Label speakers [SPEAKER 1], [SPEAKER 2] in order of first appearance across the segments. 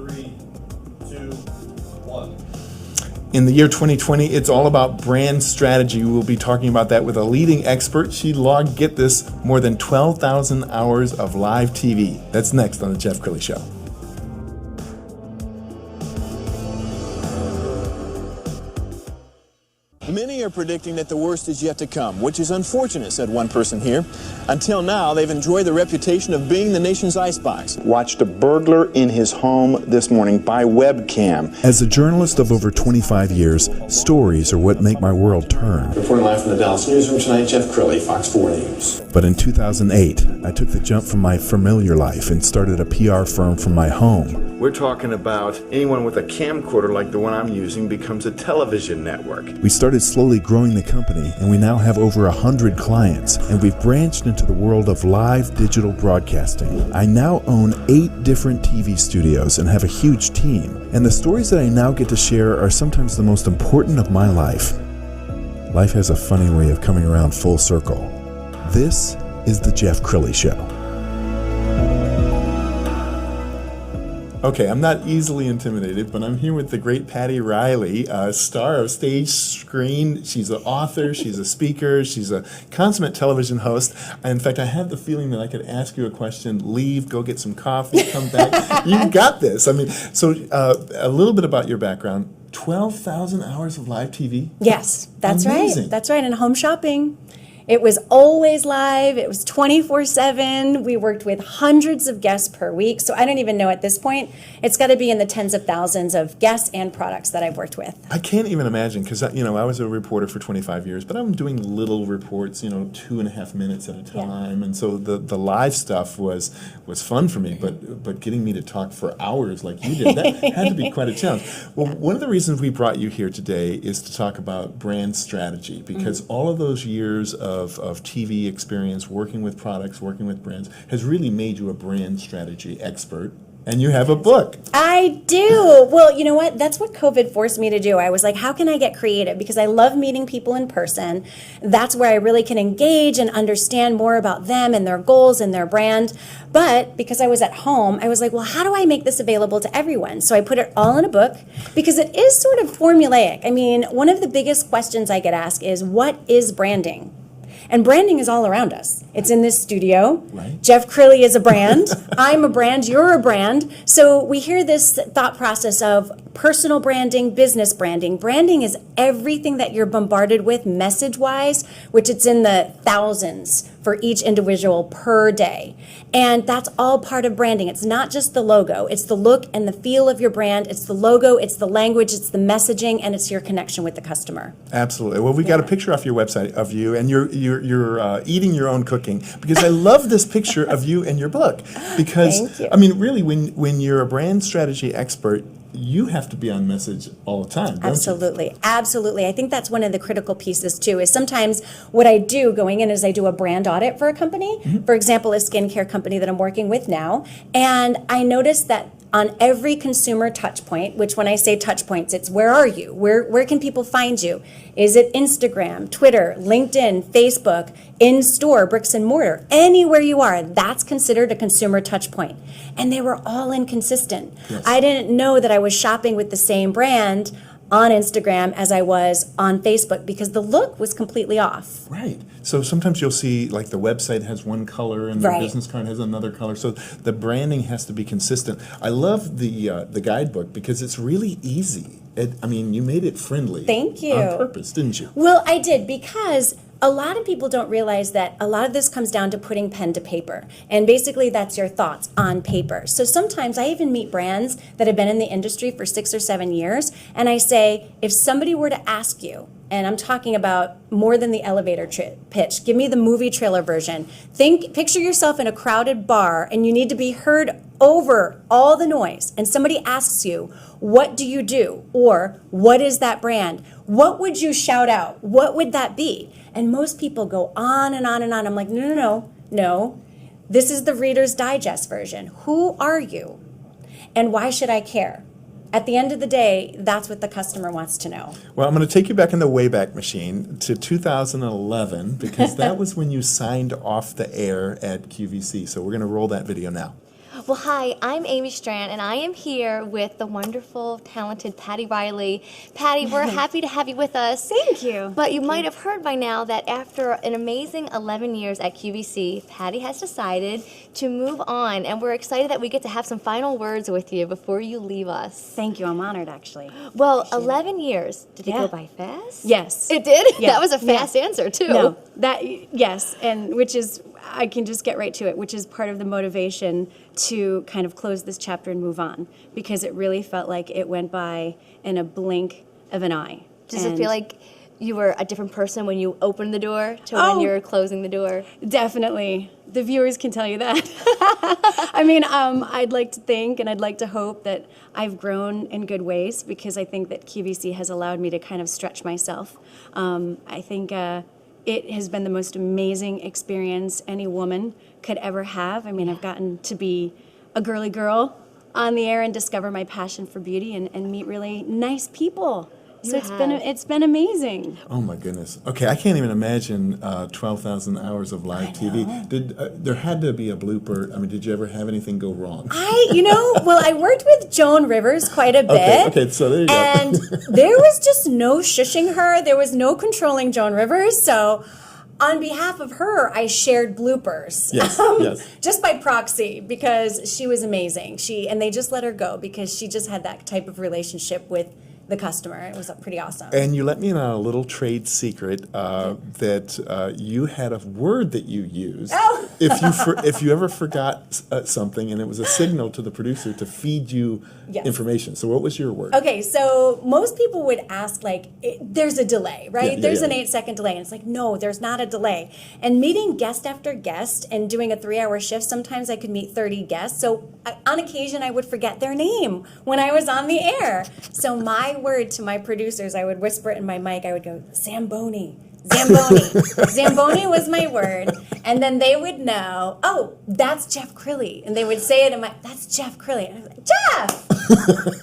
[SPEAKER 1] 3, 2, 1.
[SPEAKER 2] In the year 2020, it's all about brand strategy. We'll be talking about that with a leading expert. She logged, get this, more than 12,000 hours of live TV. That's next on the Jeff Crilley Show.
[SPEAKER 3] Many are predicting that the worst is yet to come, which is unfortunate, said one person here. Until now, they've enjoyed the reputation of being the nation's icebox. Watched a burglar in his home this morning by webcam.
[SPEAKER 4] As a journalist of over 25 years, stories are what make my world turn.
[SPEAKER 3] Reporting live from the Dallas newsroom tonight, Jeff Crilley, Fox 4 News.
[SPEAKER 4] But in 2008, I took the jump from my familiar life and started a PR firm from my home.
[SPEAKER 2] We're talking about anyone with a camcorder like the one I'm using becomes a television network.
[SPEAKER 4] We started slowly growing the company, and we now have over 100 clients, and we've branched into the world of live digital broadcasting. I now own 8 different TV studios and have a huge team, and the stories that I now get to share are sometimes the most important of my life. Life has a funny way of coming around full circle. This is the Jeff Crilley Show.
[SPEAKER 2] Okay, I'm not easily intimidated, but I'm here with the great Patti Reilly, a star of stage, screen. She's an author, she's a speaker, she's a consummate television host. In fact, I have the feeling that I could ask you a question, leave, go get some coffee, come back. You got this. I mean, so a little bit about your background. 12,000 hours of live TV?
[SPEAKER 5] Yes, that's
[SPEAKER 2] Amazing.
[SPEAKER 5] right. That's right. And home shopping. It was always live. It was 24/7. We worked with hundreds of guests per week. So I don't even know at this point. It's got to be in the tens of thousands of guests and products that I've worked with.
[SPEAKER 2] I can't even imagine because, I was a reporter for 25 years, but I'm doing little reports, 2.5 minutes at a time. Yeah. And so the live stuff was fun for me, but getting me to talk for hours like you did, that had to be quite a challenge. Well, one of the reasons we brought you here today is to talk about brand strategy because all of those years of TV experience, working with products, working with brands, has really made you a brand strategy expert. And you have a book.
[SPEAKER 5] I do. Well, you know what? That's what COVID forced me to do. I was like, how can I get creative? Because I love meeting people in person. That's where I really can engage and understand more about them and their goals and their brand. But because I was at home, I was like, well, how do I make this available to everyone? So I put it all in a book because it is sort of formulaic. I mean, one of the biggest questions I get asked is, what is branding? And branding is all around us. It's in this studio.
[SPEAKER 2] Right.
[SPEAKER 5] Jeff Crilley is a brand. I'm a brand. You're a brand. So we hear this thought process of personal branding, business branding. Branding is everything that you're bombarded with message-wise, which it's in the thousands for each individual per day. And that's all part of branding. It's not just the logo. It's the look and the feel of your brand. It's the logo, it's the language, it's the messaging, and it's your connection with the customer.
[SPEAKER 2] Absolutely. Well, we got a picture off your website of you, and you're eating your own cooking because I love this picture of you and your book. Because
[SPEAKER 5] Thank you.
[SPEAKER 2] I mean, really, when you're a brand strategy expert, you have to be on message all the time, don't
[SPEAKER 5] Absolutely. You? Absolutely. I think that's one of the critical pieces too, is sometimes what I do going in is I do a brand audit for a company, for example, a skincare company that I'm working with now, and I notice that on every consumer touch point, which when I say touch points, it's where are you? Where can people find you? Is it Instagram, Twitter, LinkedIn, Facebook, in store, bricks and mortar? Anywhere you are, that's considered a consumer touch point. And they were all inconsistent.
[SPEAKER 2] Yes.
[SPEAKER 5] I didn't know that I was shopping with the same brand on Instagram as I was on Facebook because the look was completely off.
[SPEAKER 2] Right. So sometimes you'll see like the website has one color and the
[SPEAKER 5] Right.
[SPEAKER 2] business card has another color. So the branding has to be consistent. I love the guidebook because it's really easy. You made it friendly.
[SPEAKER 5] Thank you.
[SPEAKER 2] On purpose, didn't you?
[SPEAKER 5] Well, I did because a lot of people don't realize that a lot of this comes down to putting pen to paper. And basically that's your thoughts on paper. So sometimes I even meet brands that have been in the industry for 6 or 7 years. And I say, if somebody were to ask you, and I'm talking about more than the elevator pitch, give me the movie trailer version. Picture yourself in a crowded bar and you need to be heard over all the noise. And somebody asks you, what do you do? Or what is that brand? What would you shout out? What would that be? And most people go on and on and on. I'm like, no. This is the Reader's Digest version. Who are you? And why should I care? At the end of the day, that's what the customer wants to know.
[SPEAKER 2] Well, I'm going to take you back in the Wayback Machine to 2011 because that was when you signed off the air at QVC. So we're going to roll that video now.
[SPEAKER 6] Well, hi, I'm Amy Strand, and I am here with the wonderful, talented Patti Reilly. Patti, we're happy to have you with us.
[SPEAKER 5] Thank you.
[SPEAKER 6] But you might have heard by now that after an amazing 11 years at QVC, Patti has decided to move on, and we're excited that we get to have some final words with you before you leave us.
[SPEAKER 5] Thank you. I'm honored, actually.
[SPEAKER 6] Well, 11 years. Did it
[SPEAKER 5] Yeah.
[SPEAKER 6] go by fast?
[SPEAKER 5] Yes.
[SPEAKER 6] It did?
[SPEAKER 5] Yeah.
[SPEAKER 6] That was a fast answer, too.
[SPEAKER 5] No, yes, and which is, I can just get right to it, which is part of the motivation to kind of close this chapter and move on, because it really felt like it went by in a blink of an eye.
[SPEAKER 6] Does it
[SPEAKER 5] And
[SPEAKER 6] feel like you were a different person when you opened the door to
[SPEAKER 5] Oh.
[SPEAKER 6] when you're closing the door?
[SPEAKER 5] Definitely. The viewers can tell you that. I mean, I'd like to think and I'd like to hope that I've grown in good ways, because I think that QVC has allowed me to kind of stretch myself. I think it has been the most amazing experience any woman could ever have. I mean, I've gotten to be a girly girl on the air and discover my passion for beauty and meet really nice people. So it's been amazing.
[SPEAKER 2] Oh my goodness. Okay, I can't even imagine 12,000 hours of live TV. Did there had to be a blooper? I mean, did you ever have anything go wrong?
[SPEAKER 5] I worked with Joan Rivers quite a bit.
[SPEAKER 2] Okay, so there you go.
[SPEAKER 5] And there was just no shushing her. There was no controlling Joan Rivers. So on behalf of her, I shared bloopers.
[SPEAKER 2] Yes, yes.
[SPEAKER 5] Just by proxy, because she was amazing. And they just let her go because she just had that type of relationship with the customer. It was pretty awesome.
[SPEAKER 2] And you let me in on a little trade secret that you had a word that you used if you ever forgot something, and it was a signal to the producer to feed you information. So what was your word?
[SPEAKER 5] Okay, so most people would ask, like, there's a delay, right? There's an 8-second delay. And it's like, no, there's not a delay. And meeting guest after guest and doing a 3-hour shift, sometimes I could meet 30 guests. So on occasion, I would forget their name when I was on the air. So my word to my producers, I would whisper it in my mic. I would go, Zamboni. Zamboni. Zamboni was my word. And then they would know, oh, that's Jeff Crilley. And they would say it in that's Jeff Crilley. And I was like, Jeff!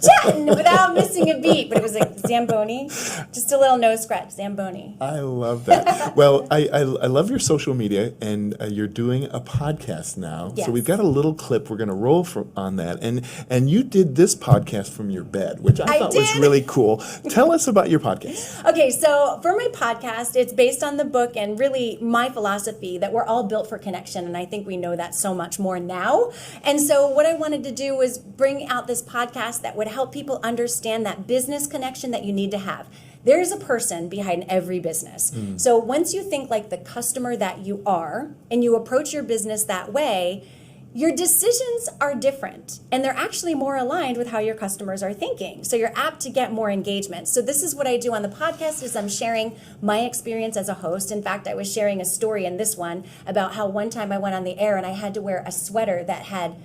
[SPEAKER 5] Jeff! Without missing a beat. But it was like, Zamboni. Just a little nose scratch, Zamboni.
[SPEAKER 2] I love that. Well, I love your social media, and you're doing a podcast now.
[SPEAKER 5] Yes.
[SPEAKER 2] So we've got a little clip we're going to roll on that. And you did this podcast from your bed, which I thought was really cool. Tell us about your podcast.
[SPEAKER 5] Okay, so for my podcast, it's based on the book and really my philosophy that we're all built for connection, and I think we know that so much more now. And so what I wanted to do was bring out this podcast that would help people understand that business connection that you need to have. There's a person behind every business. So once you think like the customer that you are and you approach your business that way, your decisions are different, and they're actually more aligned with how your customers are thinking. So you're apt to get more engagement. So this is what I do on the podcast is I'm sharing my experience as a host. In fact, I was sharing a story in this one about how one time I went on the air and I had to wear a sweater that had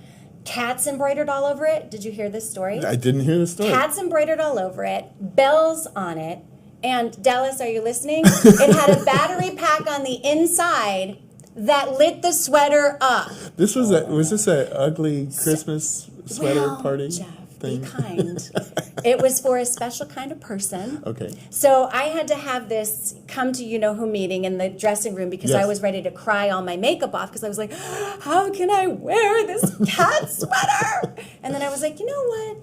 [SPEAKER 5] cats embroidered all over it. Did you hear this story?
[SPEAKER 2] I didn't hear the story.
[SPEAKER 5] Cats embroidered all over it, bells on it, and Dallas, are you listening? It had a battery pack on the inside that lit the sweater up.
[SPEAKER 2] Was this a ugly Christmas sweater party
[SPEAKER 5] Jeff,
[SPEAKER 2] thing?
[SPEAKER 5] be kind. It was for a special kind of person.
[SPEAKER 2] Okay.
[SPEAKER 5] So I had to have this come to you-know-who meeting in the dressing room because I was ready to cry all my makeup off because I was like, how can I wear this cat sweater? And then I was like, you know what?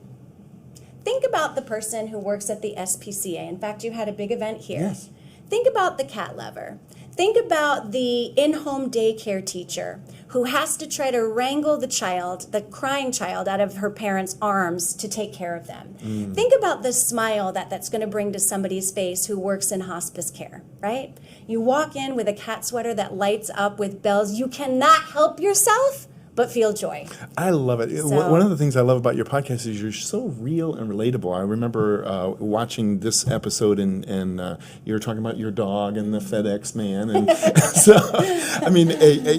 [SPEAKER 5] Think about the person who works at the SPCA. In fact, you had a big event here.
[SPEAKER 2] Yes.
[SPEAKER 5] Think about the cat lover. Think about the in-home daycare teacher who has to try to wrangle the crying child out of her parents' arms to take care of them. Think about the smile that's going to bring to somebody's face who works in hospice care, right? You walk in with a cat sweater that lights up with bells. You cannot help yourself but feel joy.
[SPEAKER 2] I love it. One of the things I love about your podcast is you're so real and relatable. I remember watching this episode, and you were talking about your dog and the FedEx man. And so, I mean,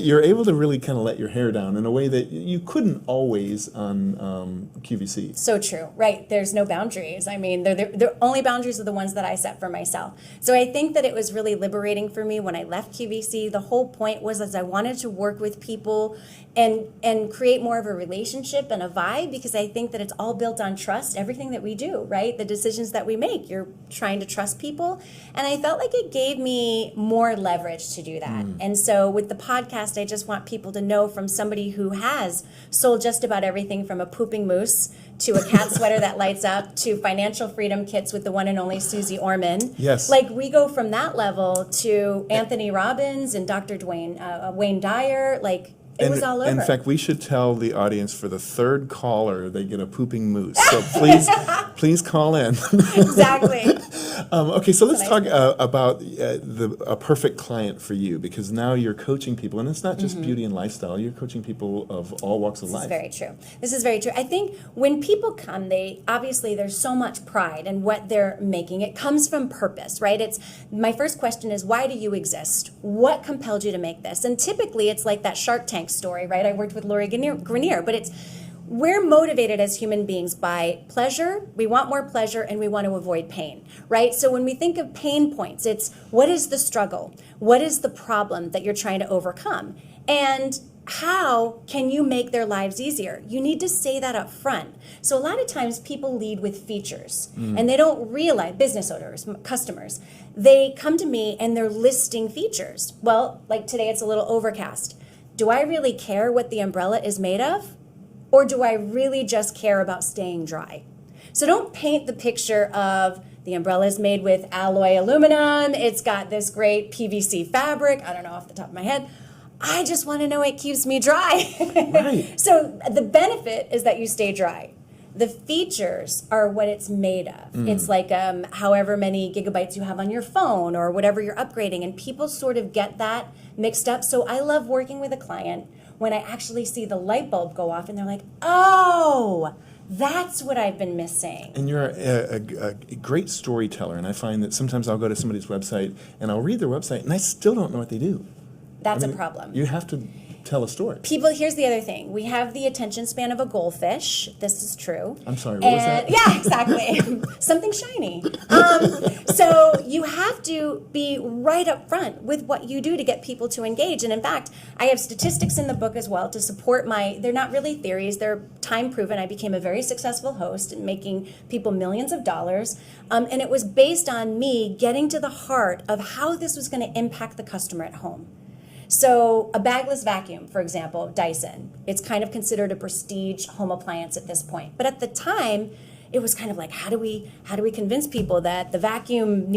[SPEAKER 2] you're able to really kind of let your hair down in a way that you couldn't always on QVC.
[SPEAKER 5] So true, right? There's no boundaries. I mean, the only boundaries are the ones that I set for myself. So I think that it was really liberating for me when I left QVC. The whole point was I wanted to work with people and and create more of a relationship and a vibe, because I think that it's all built on trust. Everything that we do, right? The decisions that we make, you're trying to trust people. And I felt like it gave me more leverage to do that. And so with the podcast, I just want people to know, from somebody who has sold just about everything from a pooping moose to a cat sweater that lights up to financial freedom kits with the one and only Susie Orman.
[SPEAKER 2] Yes.
[SPEAKER 5] Like, we go from that level to Anthony Robbins and Dr. Wayne Dyer. Like, it was all over.
[SPEAKER 2] In fact, we should tell the audience, for the third caller, they get a pooping moose. So please call in.
[SPEAKER 5] Exactly.
[SPEAKER 2] Okay, so let's talk about a perfect client for you, because now you're coaching people, and it's not just beauty and lifestyle. You're coaching people of all walks of life.
[SPEAKER 5] This is very true. I think when people come, there's so much pride in what they're making. It comes from purpose, right? My first question is, why do you exist? What compelled you to make this? And typically, it's like that Shark Tank story, right? I worked with Lori Grenier, but we're motivated as human beings by pleasure. We want more pleasure, and we want to avoid pain, right? So when we think of pain points, it's, what is the struggle? What is the problem that you're trying to overcome? And how can you make their lives easier? You need to say that up front. So a lot of times people lead with features, and they don't realize, business owners, customers, they come to me and they're listing features. Well, like today, it's a little overcast. Do I really care what the umbrella is made of? Or do I really just care about staying dry? So don't paint the picture of the umbrella is made with alloy aluminum. It's got this great PVC fabric. I don't know off the top of my head. I just want to know it keeps me dry.
[SPEAKER 2] Right.
[SPEAKER 5] So the benefit is that you stay dry. The features are what it's made of. It's like however many gigabytes you have on your phone or whatever you're upgrading. And people sort of get that mixed up. So I love working with a client when I actually see the light bulb go off and they're like, oh, that's what I've been missing.
[SPEAKER 2] And you're a great storyteller. And I find that sometimes I'll go to somebody's website and I'll read their website and I still don't know what they do.
[SPEAKER 5] That's a problem.
[SPEAKER 2] You have to tell a story.
[SPEAKER 5] Here's the other thing. We have the attention span of a goldfish. This is true.
[SPEAKER 2] I'm sorry, what was that?
[SPEAKER 5] Yeah, exactly. Something shiny. So you have to be right up front with what you do to get people to engage. And in fact, I have statistics in the book as well to support they're not really theories, they're time proven. I became a very successful host and making people millions of dollars. And it was based on me getting to the heart of how this was going to impact the customer at home. So a bagless vacuum, for example, Dyson, it's kind of considered a prestige home appliance at this point. But at the time, it was kind of like, how do we convince people that the vacuum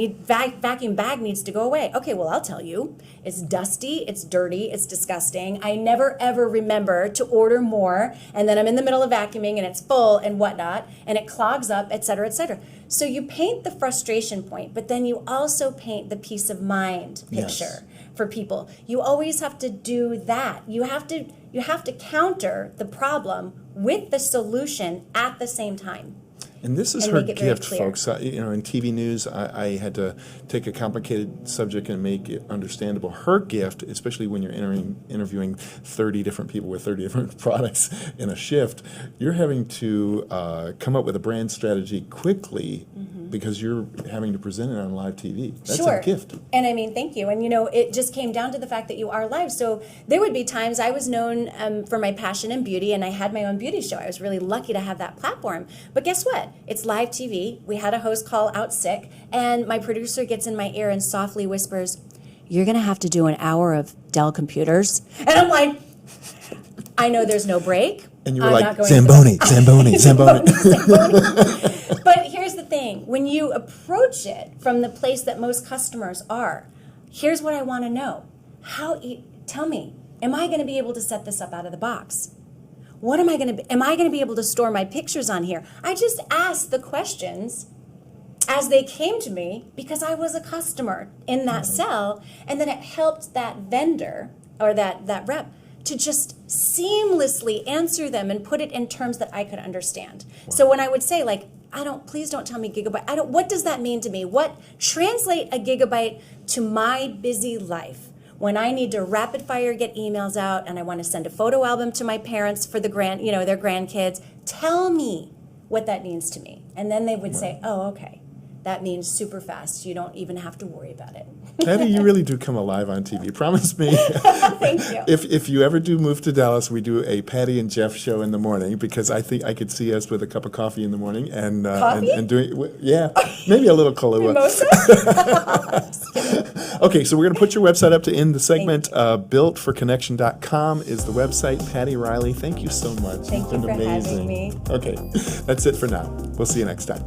[SPEAKER 5] bag needs to go away? Okay, well, I'll tell you. It's dusty, it's dirty, it's disgusting. I never, ever remember to order more, and then I'm in the middle of vacuuming, and it's full and whatnot, and it clogs up, et cetera, et cetera. So you paint the frustration point, but then you also paint the peace of mind picture. Yes. For people. You always have to do that. You have to counter the problem with the solution at the same time.
[SPEAKER 2] And this is her gift, folks. In TV news, I had to take a complicated subject and make it understandable. Her gift, especially when you're interviewing 30 different people with 30 different products in a shift, you're having to come up with a brand strategy quickly because you're having to present it on live TV. That's a gift.
[SPEAKER 5] And I mean, thank you. And it just came down to the fact that you are live. So there would be times I was known for my passion in beauty, and I had my own beauty show. I was really lucky to have that platform. But guess what? It's live TV. We had a host call out sick, and my producer gets in my ear and softly whispers, "You're going to have to do an hour of Dell computers." And I'm like, I know there's no break.
[SPEAKER 2] And you were like, Zamboni.
[SPEAKER 5] But here's the thing. When you approach it from the place that most customers are, here's what I want to know. Tell me, am I going to be able to set this up out of the box? Am I going to be able to store my pictures on here? I just asked the questions as they came to me because I was a customer in that cell, and then it helped that vendor or that rep to just seamlessly answer them and put it in terms that I could understand. Wow. So when I would say, like, please don't tell me gigabyte. What does that mean to me? Translate a gigabyte to my busy life? When I need to rapid fire get emails out and I want to send a photo album to my parents for their grandkids, tell me what that means to me. And then they would say, oh, okay. that means super fast. You don't even have to worry about it.
[SPEAKER 2] Patti, you really do come alive on TV. Promise me.
[SPEAKER 5] Thank you.
[SPEAKER 2] If you ever do move to Dallas, we do a Patti and Jeff show in the morning, because I think I could see us with a cup of coffee in the morning and
[SPEAKER 5] Coffee?
[SPEAKER 2] and doing, yeah, maybe a little Kahlua.
[SPEAKER 5] Mimosa?
[SPEAKER 2] Okay, so we're going to put your website up to end the segment. Builtforconnection.com is the website. Patti Reilly, thank you so much.
[SPEAKER 5] Thank
[SPEAKER 2] It's
[SPEAKER 5] you
[SPEAKER 2] been
[SPEAKER 5] for having
[SPEAKER 2] amazing.
[SPEAKER 5] me.
[SPEAKER 2] Okay, that's it for now. We'll see you next time.